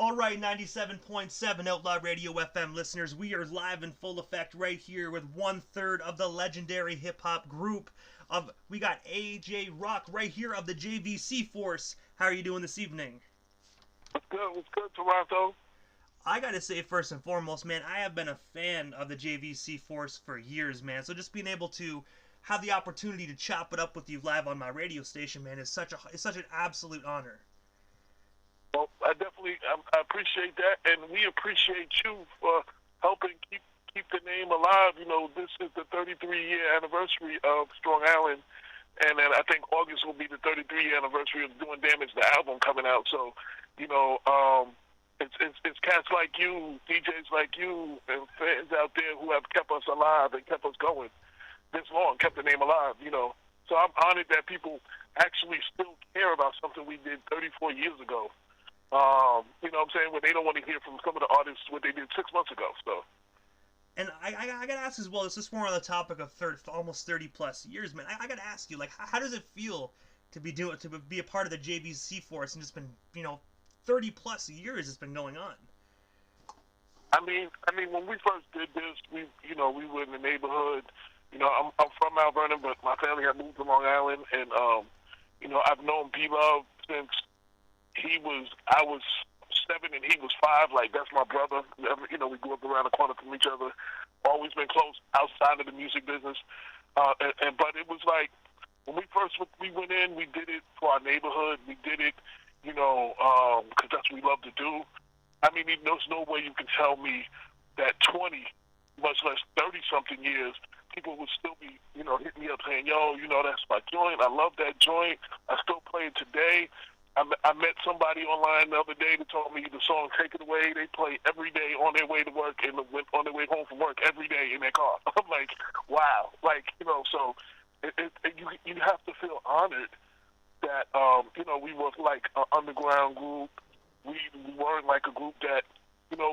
All right, 97.7 Outlaw Radio FM listeners, we are live in full effect right here with 1/3 of the legendary hip hop group of, we got AJ Rock right here of the JVC Force. How are you doing this evening? What's good, Toronto? I gotta say, first and foremost, man, I have been a fan of the JVC Force for years, man. So just being able to have the opportunity to chop it up with you live on my radio station, man, is such an absolute honor. Well, I appreciate that, and we appreciate you for helping keep the name alive. You know, this is the 33-year anniversary of Strong Island, and then I think August will be the 33-year anniversary of Doing Damage, the album coming out. So, you know, it's cats like you, DJs like you, and fans out there who have kept us alive and kept us going this long, kept the name alive. You know, so I'm honored that people actually still care about something we did 34 years ago. You know what I'm saying? When they don't want to hear from some of the artists what they did 6 months ago. So, and I gotta ask as well. This is more on the topic of almost 30 plus years, man. I gotta ask you, like, how does it feel to be a part of the JVC Force and just been 30 plus years it's been going on? I mean, when we first did this, we were in the neighborhood. You know, I'm from Mount Vernon, but my family had moved to Long Island, and I've known B-Luv since I was 7 and he was 5. Like, that's my brother. You know, we grew up around the corner from each other. Always been close outside of the music business. But it was like when we went in, we did it for our neighborhood. We did it, because that's what we love to do. I mean, there's no way you can tell me that 20, much less 30-something years, people would still be, hitting me up saying, yo, that's my joint. I love that joint. I still play it today. I met somebody online the other day that told me the song "Take It Away" they play every day on their way to work and on their way home from work every day in their car. I'm like, wow, so you have to feel honored that we were like an underground group. We weren't like a group that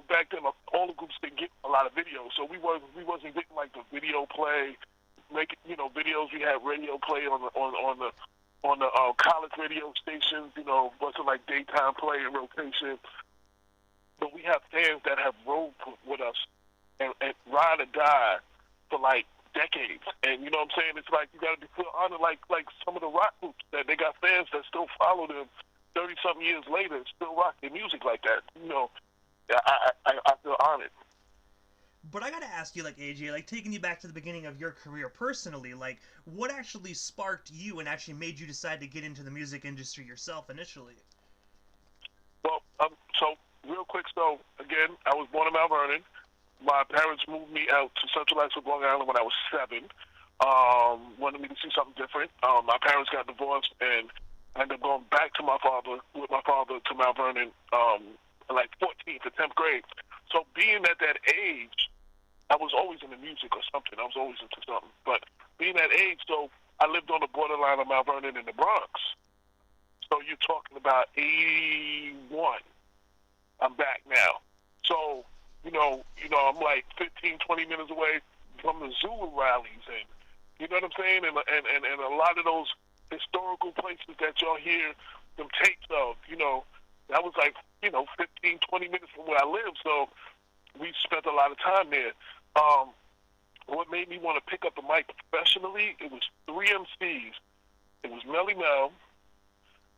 back then all the groups didn't get a lot of videos, so we wasn't getting like the video play, making videos. We had radio play on the college radio stations, wasn't like daytime play and rotation. But we have fans that have rode with us and ride or die for like decades. And you know what I'm saying? It's like you got to feel honored, like some of the rock groups that they got fans that still follow them 30-something years later and still rock their music like that. I feel honored. But I gotta ask you, like, AJ, like, taking you back to the beginning of your career personally, like, what actually sparked you and actually made you decide to get into the music industry yourself initially? Well, so real quick, so again, I was born in Mount Vernon. My parents moved me out to Central Islip, Long Island when I was 7. Wanted me to see something different. My parents got divorced, and I ended up going back to with my father to Mount Vernon, like 14th to 10th grade. So being at that age, I was always into music or something. I was always into something. But being that age, so I lived on the borderline of Mount Vernon in the Bronx. So you're talking about 81. I'm back now. So, I'm like 15, 20 minutes away from the Zulu rallies. And you know what I'm saying? And a lot of those historical places that y'all hear them tapes of, that was like, 15, 20 minutes from where I live. So we spent a lot of time there. What made me want to pick up the mic professionally, it was 3 MCs. It was Melly Mel,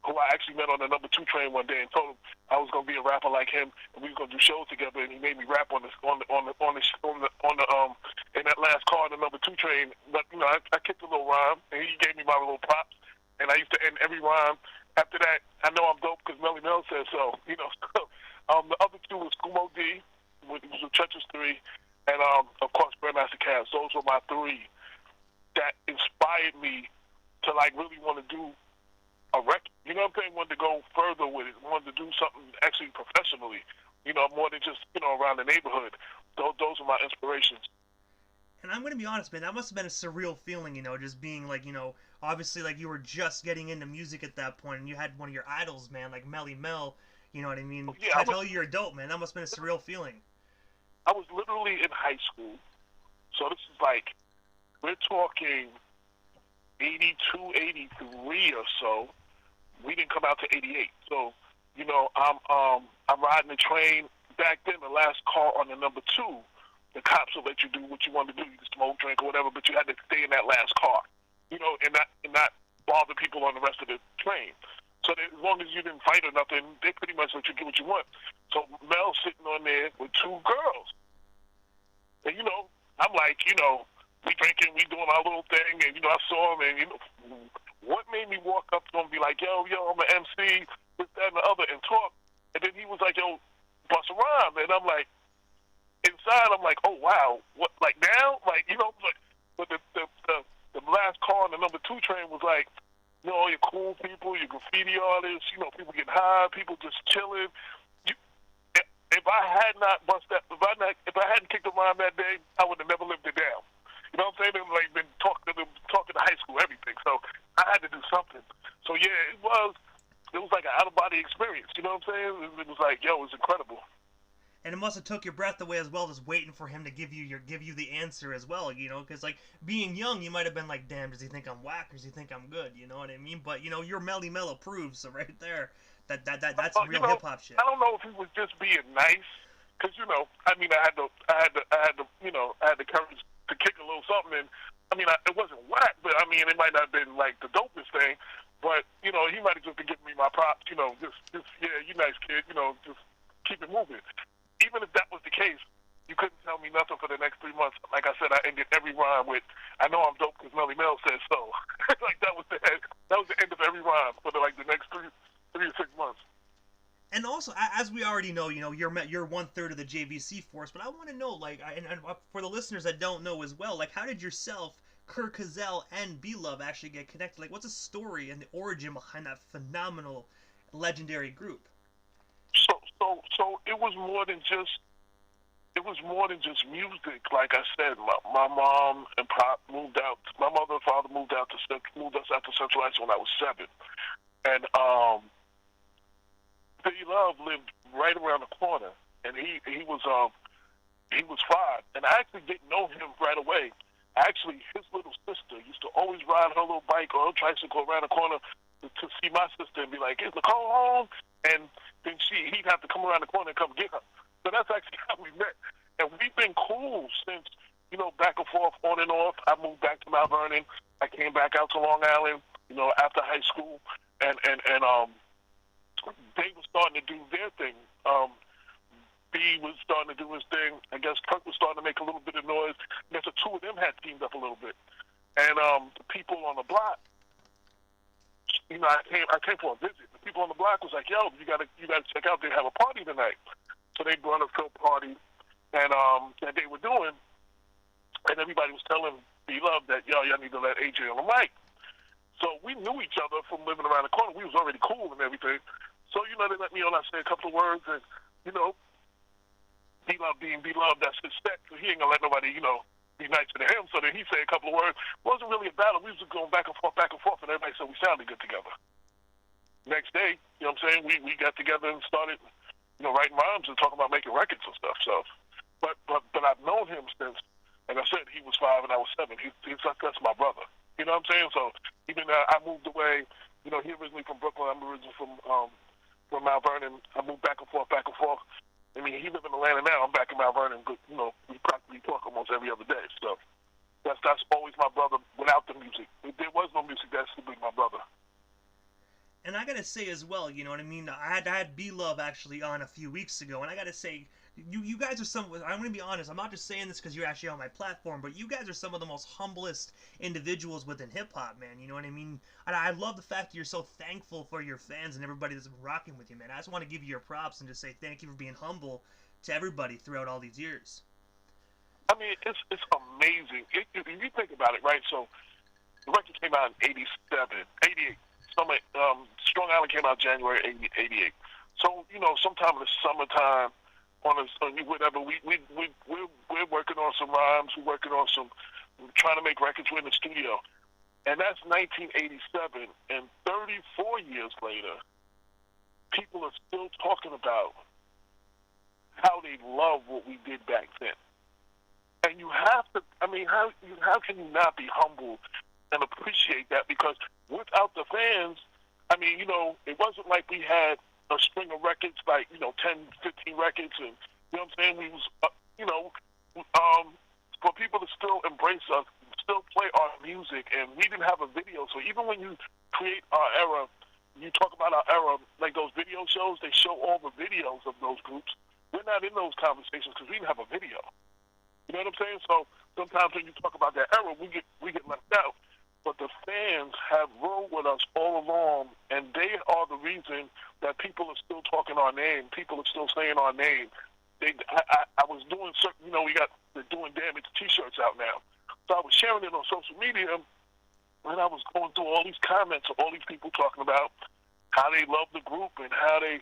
who I actually met on the number 2 train one day and told him I was going to be a rapper like him and we were going to do shows together, and he made me rap in that last car on the number 2 train. But I kicked a little rhyme and he gave me my little props, and I used to end every rhyme. After that, I know I'm dope because Melly Mel said so. The other 2 was Kumo D, which was the Treacherous 3, and of course Grandmaster Cavs. Those were my 3 that inspired me to like really want to do a record. You know what I'm saying? Wanted to go further with it. Wanted to do something actually professionally. More than just around the neighborhood. Those are my inspirations. And I'm going to be honest, man, that must have been a surreal feeling, just being like, obviously like you were just getting into music at that point and you had one of your idols, man, like Melly Mel, you know what I mean? Yeah, I tell you you're dope, man. That must have been a surreal feeling. I was literally in high school. So this is like, we're talking 82, 83 or so. We didn't come out to 88. So, I'm I'm riding the train. Back then, the last car on the number 2, the cops will let you do what you want to do. You can smoke, drink, or whatever, but you had to stay in that last car, and not bother people on the rest of the train. So that as long as you didn't fight or nothing, they pretty much let you do what you want. So Mel's sitting on there with 2 girls. And, I'm like, we drinking, we doing our little thing, and, I saw him, and, what made me walk up to him and be like, yo, I'm an MC, this, that, and the other, and talk. And then he was like, yo, bust a rhyme. And I'm like, inside, I'm like, oh, wow, what, like now? Like, but the last car on the number 2 train was like, all your cool people, your graffiti artists, people getting high, people just chilling. If I had not bust that, if I hadn't kicked a rhyme that day, I would have never lived it down. You know what I'm saying? They like been talking to high school, everything. So I had to do something. So yeah, it was like an out of body experience. You know what I'm saying? It was like, yo, it was incredible. And it must have took your breath away as well, just waiting for him to give you the answer as well, because like being young, you might have been like, damn, does he think I'm whack or does he think I'm good? You know what I mean? But you're Melly Mel approved, so right there, that's real hip hop shit. I don't know if he was just being nice, because I had the courage to kick a little something, and it wasn't whack, but it might not have been like the dopest thing, but he might have just been giving me my props, just yeah, you nice kid, just keep it moving. Even if that was the case, you couldn't tell me nothing for the next 3 months. Like I said, I ended every rhyme with, I know I'm dope because Melly Mel says so. Like that was the end of every rhyme for the next 3 to 6 months. And also, as we already know, you're 1/3 of the JVC force, but I want to know, like, and for the listeners that don't know as well, like, how did yourself, Kurt Cazell, and B-Luv actually get connected? Like, what's the story and the origin behind that phenomenal, legendary group? So it was more than just music. Like I said, my mom and pop moved out. My mother and father moved us out to Central Ice when I was 7, and B-Luv lived right around the corner, and he was 5, and I actually didn't know him right away. Actually, his little sister used to always ride her little bike or her tricycle around the corner to see my sister and be like, "Is Nicole home?" And then he'd have to come around the corner and come get her. So that's actually how we met. And we've been cool since, back and forth, on and off. I moved back to Mount Vernon. I came back out to Long Island, after high school. And they were starting to do their thing. B was starting to do his thing. I guess Kirk was starting to make a little bit of noise. I guess the 2 of them had teamed up a little bit. And the people on the block, I came for a visit. The people on the block was like, "Yo, you gotta check out. They have a party tonight." So they brought us to a party, and that they were doing, and everybody was telling B-Luv that, "Yo, y'all need to let AJ on the mic." So we knew each other from living around the corner. We was already cool and everything. So they let me on. I say a couple of words, and B-Luv being B-Luv, that's his set. So he ain't gonna let nobody, be nicer to him. So then he said a couple of words. It wasn't really a battle. We was just going back and forth, and everybody said we sounded good together. Next day, what I'm saying, we got together and started, writing rhymes and talking about making records and stuff. So, but I've known him since, like I said, he was 5 and I was 7. That's my brother. You know what I'm saying? So even I moved away. He originally from Brooklyn. I'm originally from Mount Vernon. I moved back and forth. He lives in Atlanta now. I'm back in Mount Vernon. But, we practically talk almost every other day. So that's always my brother without the music. If there was no music, that's still be my brother. And I gotta say as well, you know what I mean? I had B-Luv actually on a few weeks ago, and I gotta say, you guys are I'm gonna be honest, I'm not just saying this because you're actually on my platform, but you guys are some of the most humblest individuals within hip-hop, man, you know what I mean? And I love the fact that you're so thankful for your fans and everybody that's been rocking with you, man. I just want to give you your props and just say thank you for being humble to everybody throughout all these years. It's amazing. If you think about it, right? So the record came out in 88. Strong Island came out January 88. So, sometime in the summertime, whatever, we're working on some rhymes, we're trying to make records, we're in the studio. And that's 1987, and 34 years later, people are still talking about how they love what we did back then. And you have to, how can you not be humble and appreciate that? Because without the fans, it wasn't like we had a string of records, like, 10, 15 records, and, you know what I'm saying? We was, for people to still embrace us, still play our music, and we didn't have a video. So even when you create our era, you talk about our era, like those video shows, they show all the videos of those groups. We're not in those conversations because we didn't have a video. You know what I'm saying? So sometimes when you talk about that era, we get left out. But the fans have rolled with us all along, and they are the reason that people are still talking our name. People are still saying our name. I was doing certain, they're doing damage T-shirts out now. So I was sharing it on social media, and I was going through all these comments of all these people talking about how they love the group and how they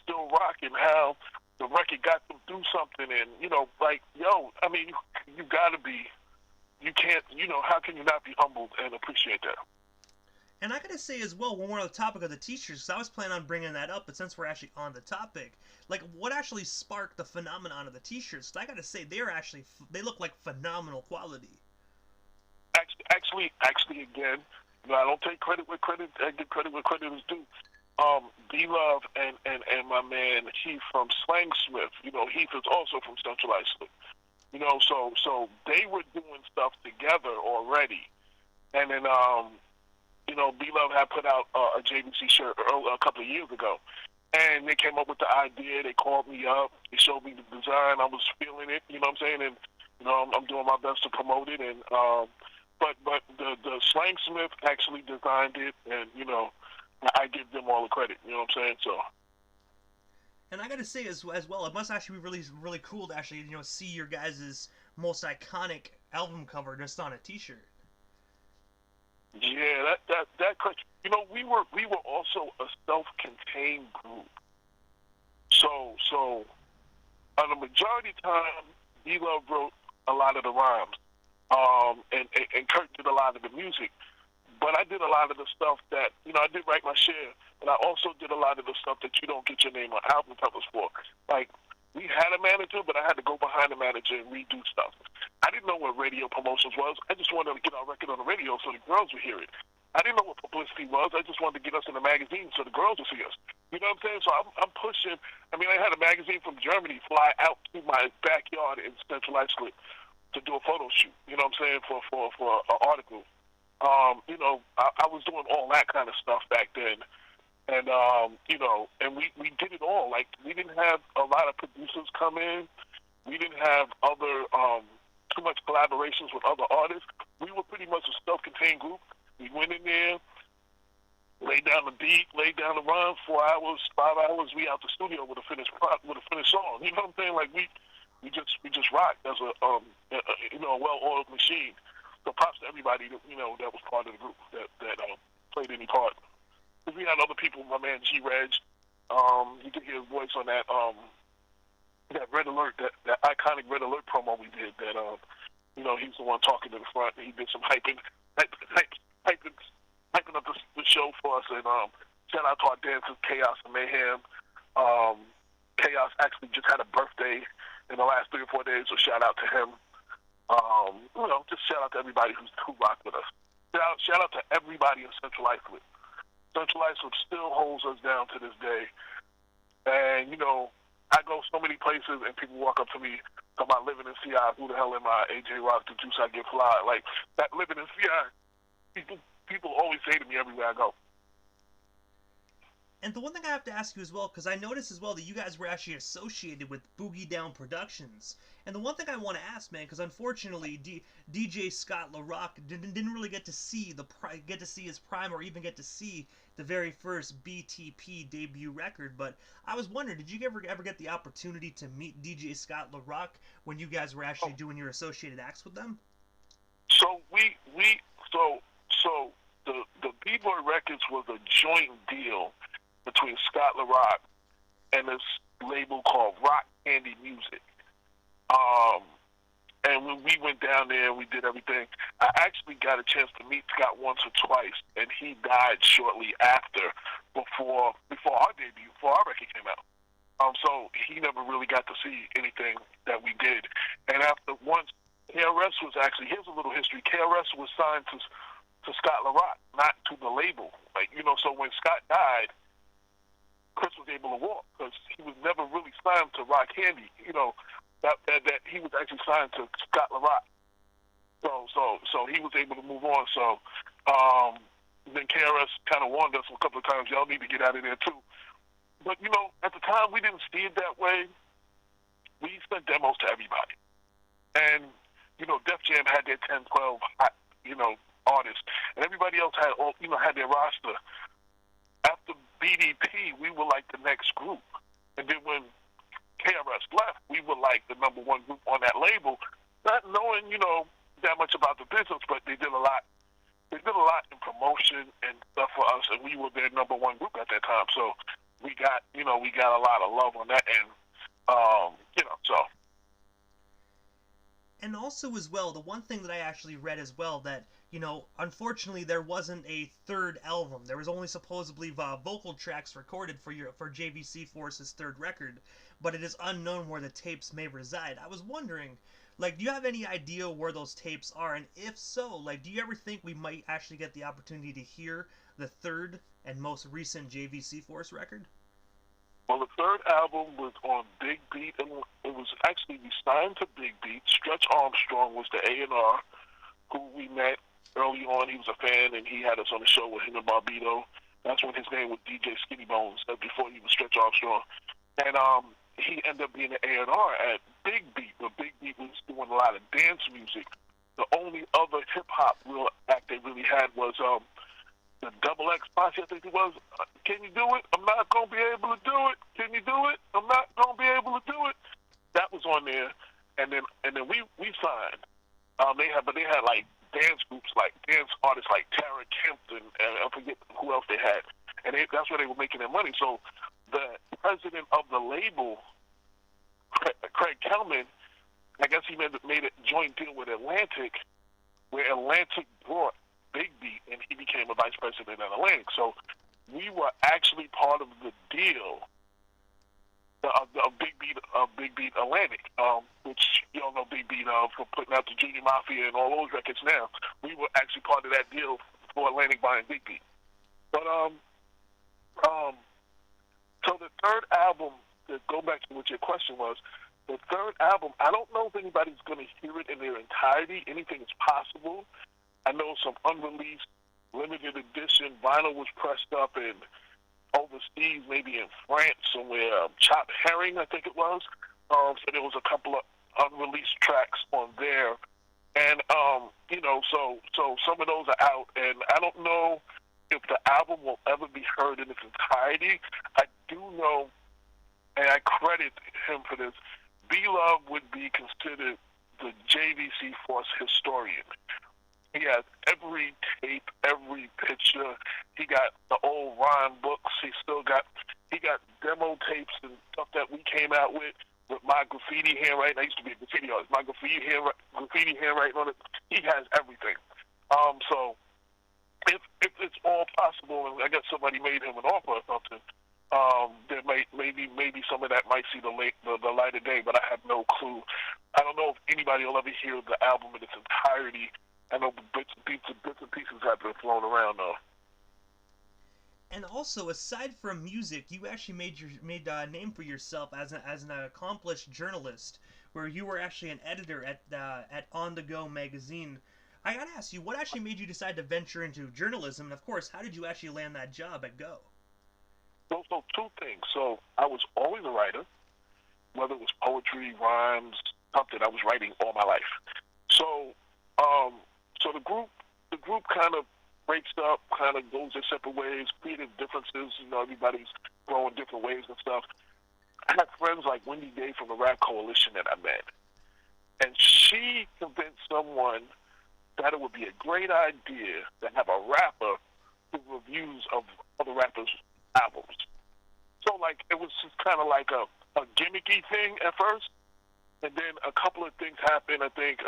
still rock and how the record got them through something. And, you got to be, you can't, how can you not be humbled and appreciate that? And I gotta say as well, when we're on the topic of the T-shirts, because I was planning on bringing that up, but since we're actually on the topic, like, what actually sparked the phenomenon of the T-shirts? I gotta say, they look like phenomenal quality. Actually, again, I don't take credit where credit. I give credit where credit is due. B-Luv and my man Heath from Slangsmith. Heath is also from Central Islip. So they were doing stuff together already, and then B-Luv had put out a JVC shirt a couple of years ago, and they came up with the idea. They called me up. They showed me the design. I was feeling it. You know what I'm saying? And I'm doing my best to promote it. And but the Slangsmith actually designed it, and I give them all the credit. You know what I'm saying? So. And I gotta say as well, it must actually be really, really cool to actually see your guys' most iconic album cover just on a T-shirt. Yeah, that we were also a self-contained group. So on the majority of time, B-Luv wrote a lot of the rhymes, and Kurt did a lot of the music. But I did a lot of the stuff that, I did write my share, but I also did a lot of the stuff that you don't get your name on album covers for. Like, we had a manager, but I had to go behind the manager and redo stuff. I didn't know what radio promotions was. I just wanted to get our record on the radio so the girls would hear it. I didn't know what publicity was. I just wanted to get us in a magazine so the girls would see us. You know what I'm saying? So I'm pushing. I had a magazine from Germany fly out to my backyard in Central Islip to do a photo shoot. You know what I'm saying? For an article. I was doing all that kind of stuff back then. And, and we did it all. Like, we didn't have a lot of producers come in. We didn't have too much collaborations with other artists. We were pretty much a self-contained group. We went in there, laid down the beat, laid down the run, 4 hours, 5 hours, we out the studio with a finished song. You know what I'm saying? Like, we just rocked as a well-oiled machine. So props to everybody that that was part of the group that played any part. Because we had other people, my man G-Reg, you could hear his voice on that Red Alert, that iconic Red Alert promo we did. That he's the one talking to the front. And he did some hyping up the show for us. And shout out to our dancers, Chaos and Mayhem. Chaos actually just had a birthday in the last 3 or 4 days, so shout out to him. Just shout out to everybody who rocked with us. Shout out to everybody in Central Islip. Central Islip still holds us down to this day. And, I go so many places and people walk up to me about living in CI. Who the hell am I? AJ Rock, the juice I get fly. Like, that living in CI, people always say to me everywhere I go. And the one thing I have to ask you as well, because I noticed as well that you guys were actually associated with Boogie Down Productions. And the one thing I want to ask, man, because unfortunately DJ Scott LaRock didn't really get to see his prime or even get to see the very first BTP debut record. But I was wondering, did you ever get the opportunity to meet DJ Scott LaRock when you guys were actually doing your associated acts with them? So the B-Boy Records was a joint deal between Scott LaRock and this label called Rock Candy Music. And when we went down there and we did everything, I actually got a chance to meet Scott once or twice, and he died shortly after, before our debut, before our record came out. So he never really got to see anything that we did. And after once, KRS was actually, here's a little history, KRS was signed to Scott LaRock, not to the label. So when Scott died, Chris was able to walk because he was never really signed to Rock Candy. You know, that he was actually signed to Scott LaRock. So he was able to move on. So then KRS kind of warned us a couple of times, y'all need to get out of there too. But, you know, at the time we didn't see it that way. We sent demos to everybody. And, you know, Def Jam had their 10, 12, you know, artists. And everybody else had, you know, had their roster. After BDP, we were like the next group. And then when KRS left, we were like the number one group on that label, not knowing, you know, that much about the business, but they did a lot. They did a lot in promotion and stuff for us, and we were their number one group at that time. So we got, you know, we got a lot of love on that end, you know, so. And also as well, the one thing that I actually read as well that, you know, unfortunately there wasn't a third album. There was only supposedly vocal tracks recorded for JVC Force's third record, but it is unknown where the tapes may reside. I was wondering, like, do you have any idea where those tapes are? And if so, like, do you ever think we might actually get the opportunity to hear the third and most recent JVC Force record? Well, the third album was on Big Beat, and it was actually, we signed to Big Beat. Stretch Armstrong was the A&R who we met early on. He was a fan, and he had us on the show with him and Barbito. That's when his name was DJ Skinny Bones, before he was Stretch Armstrong. And he ended up being an A&R at Big Beat, but Big Beat was doing a lot of dance music. The only other hip-hop real act they really had was the Double X Posse, I think it was. Can you do it? I'm not going to be able to do it. Can you do it? I'm not going to be able to do it. That was on there. And then we signed. They had like dance groups, like dance artists like Tara Kempton, and I forget who else they had. And that's where they were making their money. So the president of the label, Craig Kelman, I guess he made a joint deal with Atlantic, where Atlantic brought Big Beat, and he became a vice president at Atlantic. So we were actually part of the deal of Big Beat Atlantic, which you all know Big Beat for putting out the Junior Mafia and all those records now. We were actually part of that deal for Atlantic buying Big Beat. But so the third album, to go back to what your question was, the third album, I don't know if anybody's going to hear it in their entirety. Anything is possible. I know some unreleased limited edition vinyl was pressed up in overseas, maybe in France somewhere. Chopped Herring, I think it was. So there was a couple of unreleased tracks on there, and you know, so some of those are out, and I don't know if the album will ever be heard in its entirety. I do know, and I credit him for this, B-Luv would be considered the JVC Force historian. He has every tape, every picture. He got the old rhyme books. He got demo tapes and stuff that we came out with my graffiti handwriting. I used to be a graffiti artist. My graffiti handwriting on it. He has everything. So if it's all possible, and I guess somebody made him an offer or something, there maybe some of that might see the light of day, but I have no clue. I don't know if anybody will ever hear the album in its entirety. I know bits and pieces have been flown around though. And also, aside from music, you actually made a name for yourself as an accomplished journalist, where you were actually an editor at On the Go magazine. I gotta ask you, what actually made you decide to venture into journalism? And of course, how did you actually land that job at Go? So two things. So I was always a writer, whether it was poetry, rhymes, something. I was writing all my life. So the group kind of breaks up, kind of goes their separate ways, creative differences. You know, everybody's growing different ways and stuff. I had friends like Wendy Day from the Rap Coalition that I met, and she convinced someone that it would be a great idea to have a rapper do reviews of other rappers' albums. So, like, it was just kind of like a gimmicky thing at first, and then a couple of things happened. I think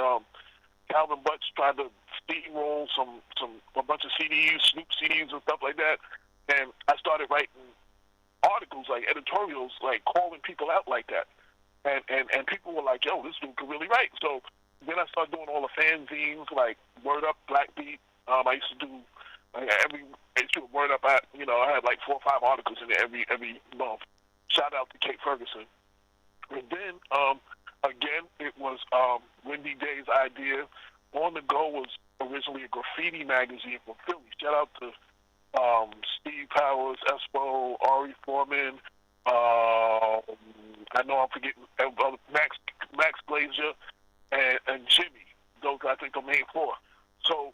Calvin Butts tried to steamroll a bunch of CDs, Snoop CDs and stuff like that, and I started writing articles, like editorials, like calling people out like that, and people were like, "Yo, this dude can really write." So then I started doing all the fanzines, like Word Up, Black Beat. I used to do Every issue of Word Up, I had like 4 or 5 articles in it every month. Shout out to Kate Ferguson. And then again, it was Wendy Day's idea. On the Go was originally a graffiti magazine from Philly. Shout out to Steve Powers, Espo, Ari Foreman. I know I'm forgetting Max Glazier and Jimmy. Those I think are main 4. So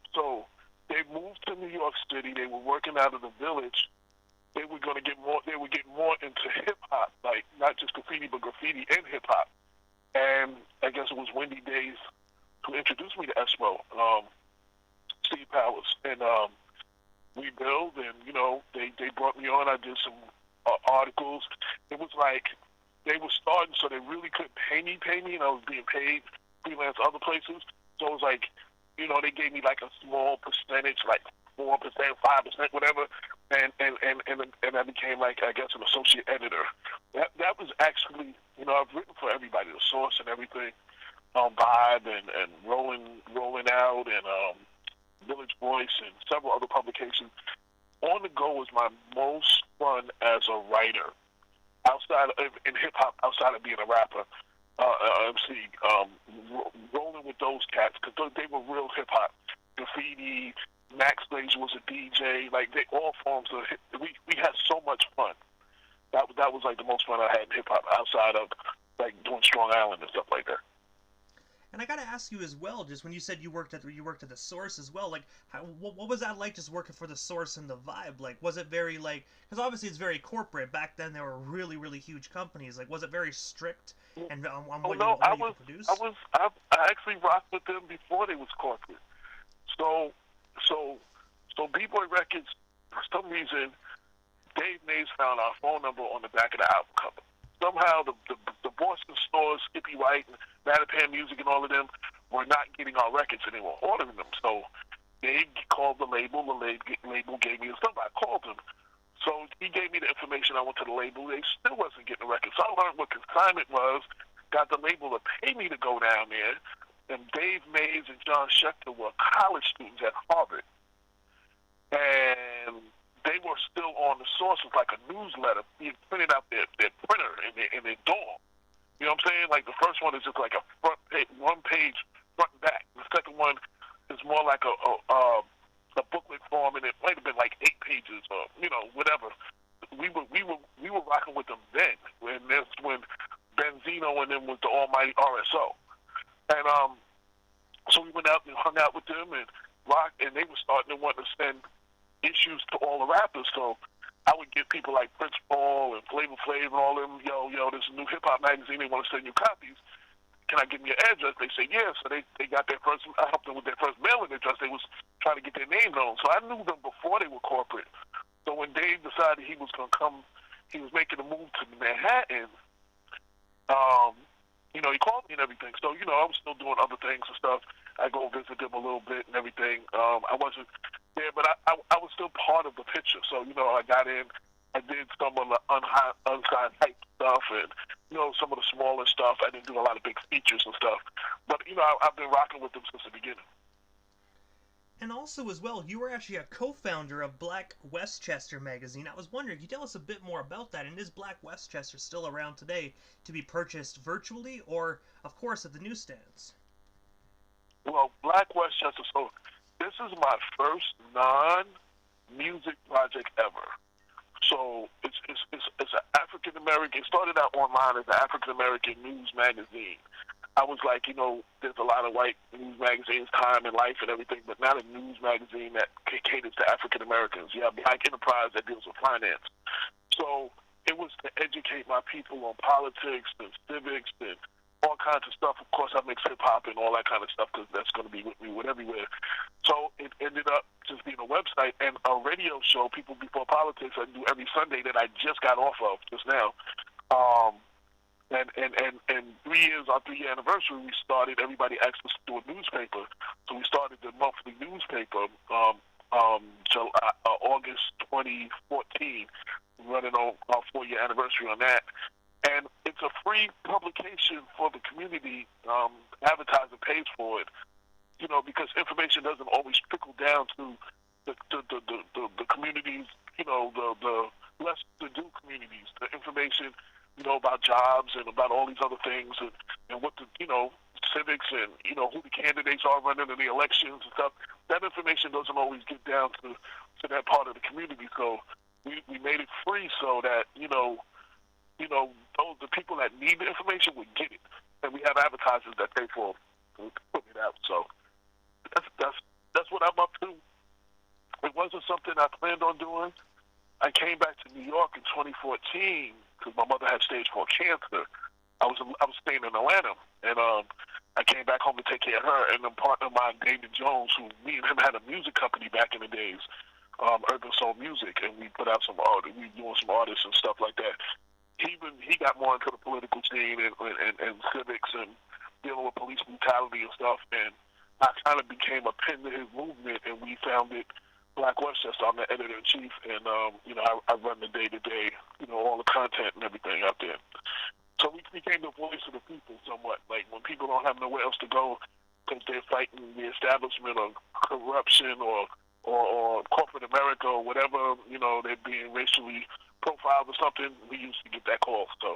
they moved to New York City. They were working out of the Village. They were going to get more. They were getting more into hip hop, like not just graffiti, but graffiti and hip hop. And I guess it was Wendy Days who introduced me to Espo, Steve Powers, and we built, and they brought me on. I did some articles. It was like they were starting, so they really couldn't pay me, and I was being paid freelance other places. So it was like, they gave me like a small percentage, like 4%, 5%, whatever, and I became like, I guess, an associate editor. That was actually, I've written for everybody, The Source and everything, Vibe and Rolling Out and Village Voice and several other publications. On the Go was my most fun as a writer, outside of, in hip hop, outside of being a rapper. MC, rolling with those cats, because they were real hip hop. Graffiti, Max Glazer was a DJ, like they all forms of hip. We had so much fun. That was like the most fun I had in hip hop, outside of like doing Strong Island and stuff like that. And I gotta ask you as well, just when you said you worked at the Source as well, like what was that like, just working for the Source and the Vibe? Like, was it very like, because obviously it's very corporate. Back then there were really, really huge companies. Like, was it very strict and on what you could produce? I actually rocked with them before they was corporate. So B-Boy Records, for some reason, Dave Mays found our phone number on the back of the album cover. Somehow the Boston stores, Skippy White and Mattapan Music and all of them, were not getting our records and they were ordering them. So they called the label. The label gave me his number. I called him. So he gave me the information. I went to the label. They still wasn't getting the records. So I learned what consignment was, got the label to pay me to go down there. And Dave Mays and John Schechter were college students at Harvard. And they were still on the Source with like a newsletter being printed out their printer in their dorm. You know what I'm saying? Like the first one is just like a one page front and back. The second one is more like a booklet form, and it might have been like 8 pages or whatever. We were rocking with them then, and that's when Benzino and them was the almighty RSO. And so we went out and hung out with them and rocked, and they were starting to want to send issues to all the rappers. So I would get people like Prince Paul and Flavor Flav and all them, yo, there's a new hip hop magazine, they want to send you copies. Can I give them your address? They say yeah. So they got their first, I helped them with their first mailing address. They was trying to get their name known. So I knew them before they were corporate. So when Dave decided he was going to come, he was making a move to Manhattan, he called me and everything. So, I was still doing other things and stuff. I go visit them a little bit and everything. I wasn't there, but I was still part of the picture. So, I got in, I did some of the unsigned hype stuff and, some of the smaller stuff. I didn't do a lot of big features and stuff. But, I've been rocking with them since the beginning. And also as well, you were actually a co-founder of Black Westchester magazine. I was wondering, can you tell us a bit more about that? And is Black Westchester still around today to be purchased virtually or, of course, at the newsstands? Well, Black Westchester, so this is my first non-music project ever. So it's an African-American, it started out online as an African-American news magazine. I was like, there's a lot of white news magazines, Time and Life and everything, but not a news magazine that caters to African Americans. You have Black Enterprise that deals with finance. So it was to educate my people on politics and civics and all kinds of stuff. Of course, I mix hip-hop and all that kind of stuff because that's going to be with me everywhere. So it ended up just being a website and a radio show, People Before Politics, I do every Sunday that I just got off of just now. And 3 years, our 3-year anniversary, we started, everybody asked us to do a newspaper. So we started the monthly newspaper August 2014, running on our 4-year anniversary on that. And it's a free publication for the community. Advertising pays for it, because information doesn't always trickle down to the communities, the less to do communities, the information, about jobs and about all these other things and what the, civics and, who the candidates are running in the elections and stuff. That information doesn't always get down to that part of the community. So we made it free so that, those the people that need the information would get it. And we have advertisers that pay for putting it out. So that's what I'm up to. It wasn't something I planned on doing. I came back to New York in 2014 because my mother had stage 4 cancer. I was staying in Atlanta, and I came back home to take care of her. And a partner of mine, David Jones, who me and him had a music company back in the days, Urban Soul Music, and we put out some art. We were doing some artists and stuff like that. He got more into the political scene and civics and dealing with police brutality and stuff. And I kind of became a pin to his movement, and we founded Black Westchester. I'm the editor-in-chief, and I run the day-to-day, all the content and everything out there. So we became the voice of the people somewhat. Like when people don't have nowhere else to go because they're fighting the establishment or corruption or corporate America or whatever, they're being racially profiled or something, we used to get that call. So,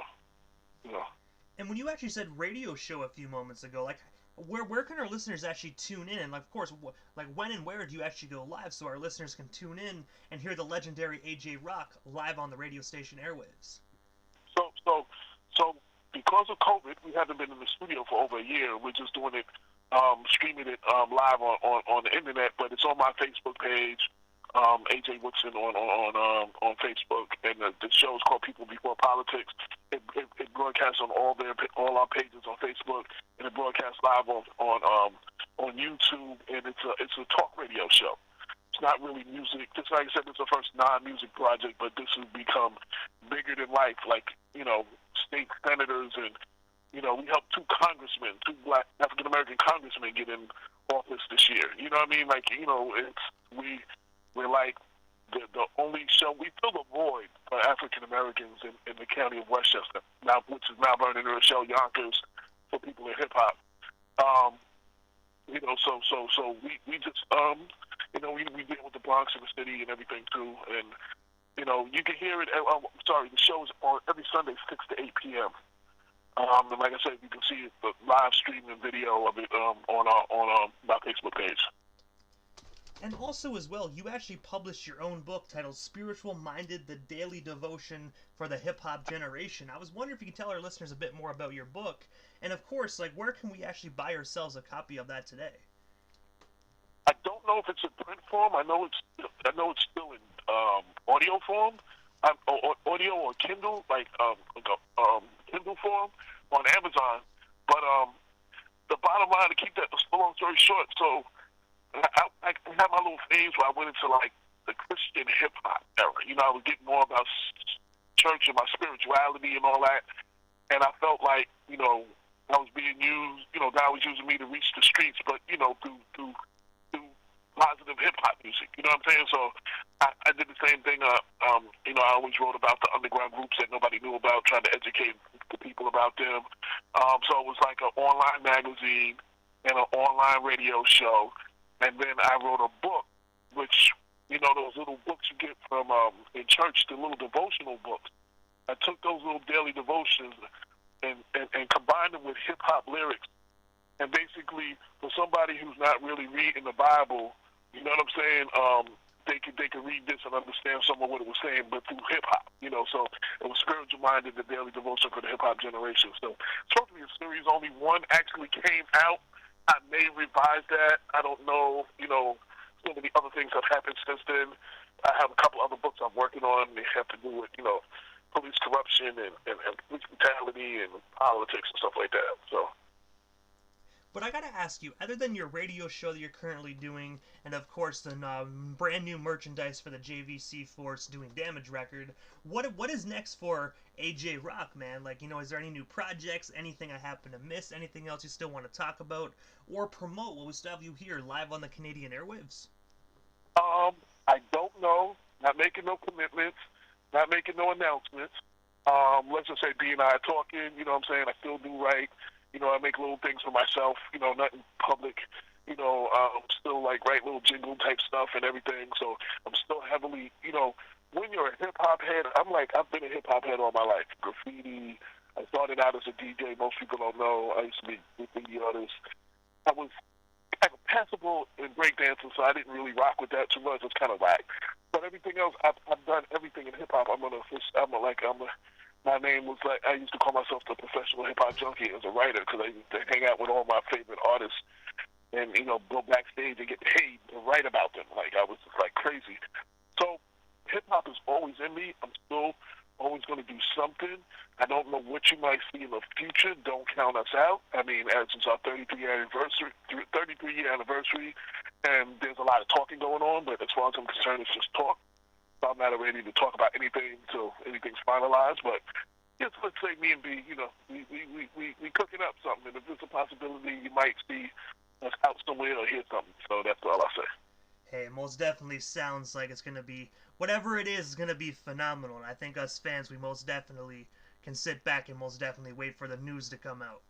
And when you actually said radio show a few moments ago, like, where can our listeners actually tune in? And, like, of course, like, when and where do you actually go live so our listeners can tune in and hear the legendary AJ Rock live on the radio station airwaves? So because of COVID, we haven't been in the studio for over a year. We're just doing it, streaming it live on the internet, but it's on my Facebook page, AJ Woodson on Facebook, and the show is called People Before Politics. It broadcasts on all our pages on Facebook, and it broadcasts live on YouTube, and it's a talk radio show. It's not really music. Just like I said, it's the first non-music project, but this has become bigger than life. Like, state senators and, we helped two Black African-American congressmen get in office this year. You know what I mean? Like, we're like the only show. We fill a void for African-Americans in the county of Westchester, which is Mount Vernon, Rochelle, Yonkers, for people in hip-hop. So we just, we deal with the Bronx and the city and everything too. And, you can hear it, the show's on every Sunday, 6 to 8 p.m. And like I said, you can see the live streaming video of it on our Facebook page. And also as well, you actually published your own book titled Spiritual Minded, the Daily Devotion for the Hip-Hop Generation. I was wondering if you could tell our listeners a bit more about your book. And of course, like, where can we actually buy ourselves a copy of that today? I don't know if it's in print form. I know it's still in audio form, audio or Kindle, Kindle form on Amazon. But the bottom line, to keep that a long story short, so I had my little phase where I went into like the Christian hip hop era. I was getting more about church and my spirituality and all that, and I felt like I was being used. God was using me to reach the streets, but through positive hip hop music. You know what I'm saying? So I did the same thing. I always wrote about the underground groups that nobody knew about, trying to educate the people about them. So it was like an online magazine and an online radio show. And then I wrote a book, which, those little books you get from in church, the little devotional books. I took those little daily devotions and combined them with hip hop lyrics. And basically, for somebody who's not really reading the Bible, you know what I'm saying? They could read this and understand some of what it was saying, but through hip hop, So it was Spiritual Minded, the Daily Devotion for the Hip Hop Generation. So it's supposed to be a series. Only one actually came out. I may revise that. I don't know. So many other things have happened since then. I have a couple other books I'm working on. They have to do with police corruption and police brutality and politics and stuff like that. So. But I gotta ask you, other than your radio show that you're currently doing, and of course the brand new merchandise for the JVC Force Doing Damage record, what is next for AJ Rock, man? Like, is there any new projects, anything I happen to miss, anything else you still want to talk about or promote while we still have you here live on the Canadian airwaves? I don't know. Not making no commitments, not making no announcements. Let's just say B and I are talking, I still do write. I make little things for myself, nothing public. Still like write little jingle type stuff and everything. So I'm still heavily, when you're a hip hop head, I've been a hip hop head all my life. Graffiti. I started out as a DJ. Most people don't know. I used to be a graffiti artist. I was kind of passable in breakdancing, so I didn't really rock with that too much. It's kind of whack. But everything else, I've done everything in hip hop. My name was like, I used to call myself the professional hip hop junkie as a writer because I used to hang out with all my favorite artists and, go backstage and get paid to write about them. Like, I was just like crazy. So hip hop is always in me. I'm still always going to do something. I don't know what you might see in the future. Don't count us out. I mean, as it's our 33-year anniversary, and there's a lot of talking going on, but as far as I'm concerned, it's just talk. So I'm not ready to talk about anything until anything's finalized, but yes, let's say me and B, we cooking up something, and if there's a possibility, you might see us out somewhere or hear something. So that's all I'll say. Hey, most definitely sounds like it's going to be, whatever it is going to be phenomenal. And I think us fans, we most definitely can sit back and most definitely wait for the news to come out.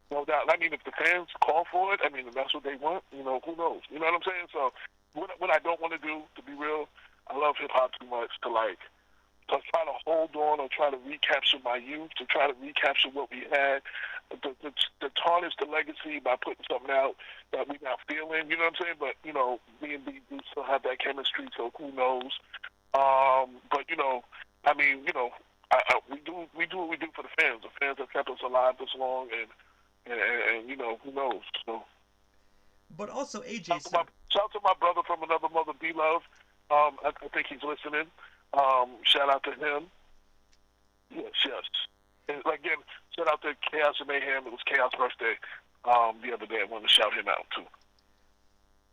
No doubt. I mean, if the fans call for it, I mean, if that's what they want, who knows? You know what I'm saying? So what I don't want to do, to be real, I love hip-hop too much to try to hold on or try to recapture my youth, to try to recapture what we had, to tarnish the legacy by putting something out that we're not feeling, you know what I'm saying? But, me and B, we still have that chemistry, so who knows? But, we do what we do for the fans. The fans have kept us alive this long, and who knows? So, but also, AJ, shout out to my brother from another mother, B-Luv. I think he's listening. Shout out to him. Yes. And again, shout out to Chaos and Mayhem. It was Chaos' birthday the other day. I wanted to shout him out, too.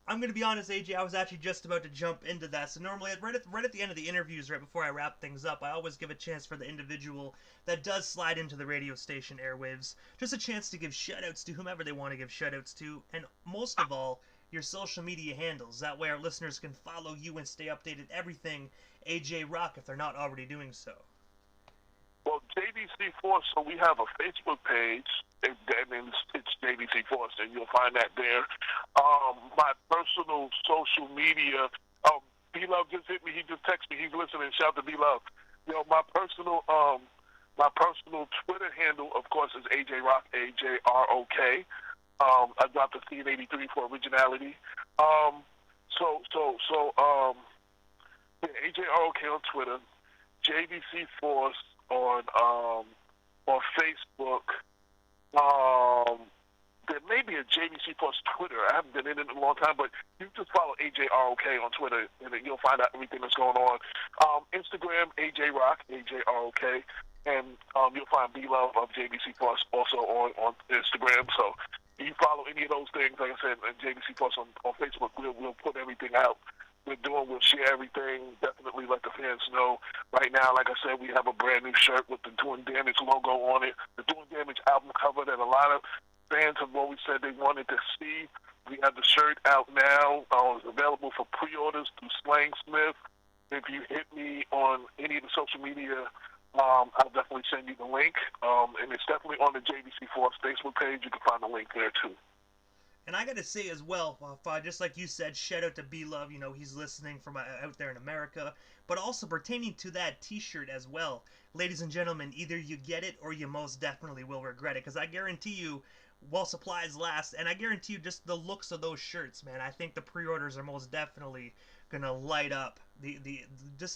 I'm going to be honest, AJ, I was actually just about to jump into that. So normally, right at the end of the interviews, right before I wrap things up, I always give a chance for the individual that does slide into the radio station airwaves, just a chance to give shout-outs to whomever they want to give shout-outs to, and most of all, your social media handles. That way our listeners can follow you and stay updated everything AJ Rock if they're not already doing so. Well, J.V.C. Force, so we have a Facebook page, and it's J.V.C. Force, and you'll find that there. My personal social media, B-Luv just hit me. He just texted me. He's listening. Shout out to B-Luv. My personal Twitter handle, of course, is AJ Rock, AJROK. I dropped a C83 for originality. AJROK on Twitter, JVC Force on Facebook. There may be a JVC Force Twitter. I haven't been in it in a long time, but you just follow AJROK on Twitter, and then you'll find out everything that's going on. Instagram, AJ Rock, AJROK, and you'll find B-Luv of JVC Force also on Instagram. So if you follow any of those things, like I said, and JVC Force on Facebook, we'll put everything out. We'll share everything. Definitely let the fans know. Right now, like I said, we have a brand new shirt with the Doing Damage logo on it. The Doing Damage album cover that a lot of fans have always said they wanted to see. We have the shirt out now. It's available for pre-orders through Slangsmith. If you hit me on any of the social media, I'll definitely send you the link. And it's definitely on the JVC Force Facebook page. You can find the link there, too. And I gotta say as well, just like you said, shout out to B-Luv, he's listening from out there in America, but also pertaining to that t-shirt as well. Ladies and gentlemen, either you get it or you most definitely will regret it, because I guarantee you, while supplies last, and I guarantee you just the looks of those shirts, man, I think the pre-orders are most definitely gonna light up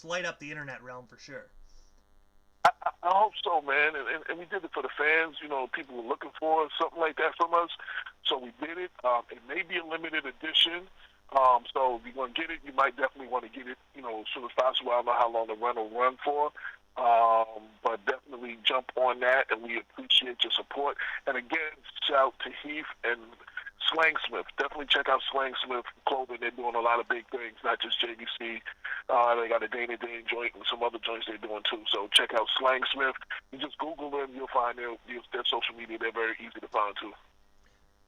light up the internet realm for sure. I hope so, man. And we did it for the fans. People were looking for something like that from us. So we did it. It may be a limited edition. So if you're going to get it, you might definitely want to get it, as soon as possible. I don't know how long the run will run for. But definitely jump on that, and we appreciate your support. And again, shout to Heath and Slangsmith. Definitely check out Slangsmith Clothing. They're doing a lot of big things, not just JVC. They got a Dana Dane joint and some other joints they're doing too. So check out Slangsmith. You just Google them, you'll find their social media. They're very easy to find too.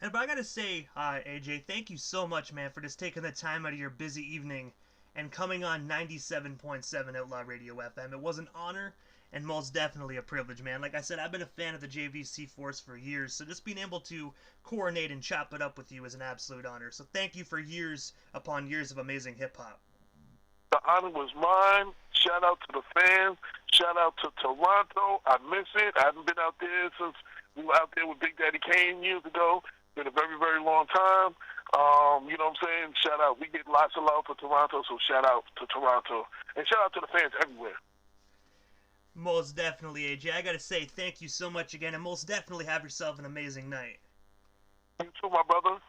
And but I gotta say, AJ, thank you so much, man, for just taking the time out of your busy evening and coming on 97.7 Outlaw Radio FM. It was an honor, And most definitely a privilege, man. Like I said, I've been a fan of the JVC Force for years, so just being able to coordinate and chop it up with you is an absolute honor. So thank you for years upon years of amazing hip-hop. The honor was mine. Shout out to the fans. Shout out to Toronto. I miss it. I haven't been out there since we were out there with Big Daddy Kane years ago. Been a very, very long time. You know what I'm saying? Shout out. We get lots of love for Toronto, so shout out to Toronto. And shout out to the fans everywhere. Most definitely, AJ. I gotta say thank you so much again, and most definitely have yourself an amazing night. You too, my brother.